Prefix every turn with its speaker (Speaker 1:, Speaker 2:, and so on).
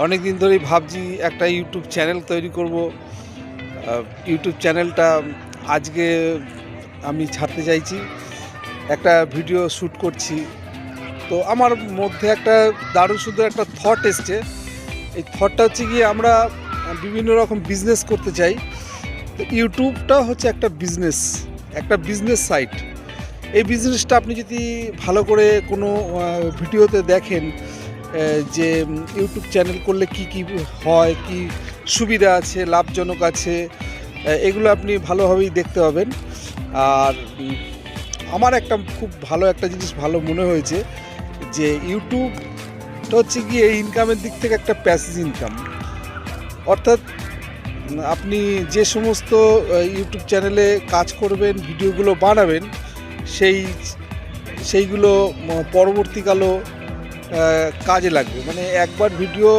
Speaker 1: অনেক দিন ধরেই ভাবছি একটা ইউটিউব চ্যানেল তৈরি করব। ইউটিউব চ্যানেলটা আজকে আমি ছাড়তে চাইছি। একটা ভিডিও শ্যুট করছি। তো আমার মধ্যে একটা দারুণ সুন্দর একটা থট এসছে। এই থটটা হচ্ছে গিয়ে আমরা বিভিন্ন রকম বিজনেস করতে চাই। তো ইউটিউবটা হচ্ছে একটা বিজনেস সাইট। এই বিজনেসটা আপনি যদি ভালো করে কোনো ভিডিওতে দেখেন যে ইউটিউব চ্যানেল করলে কি কি হয়, কি সুবিধা আছে, লাভজনক আছে, এগুলো আপনি ভালোভাবেই দেখতে পাবেন। আর আমার একটা খুব ভালো একটা জিনিস ভালো মনে হয়েছে যে ইউটিউবটা হচ্ছে গিয়ে ইনকামের দিক থেকে একটা প্যাসিভ ইনকাম। অর্থাৎ আপনি যে সমস্ত ইউটিউব চ্যানেলে কাজ করবেন, ভিডিওগুলো বানাবেন, সেই সেইগুলো পরবর্তীকালেও কাজে লাগবে। মানে একবার ভিডিও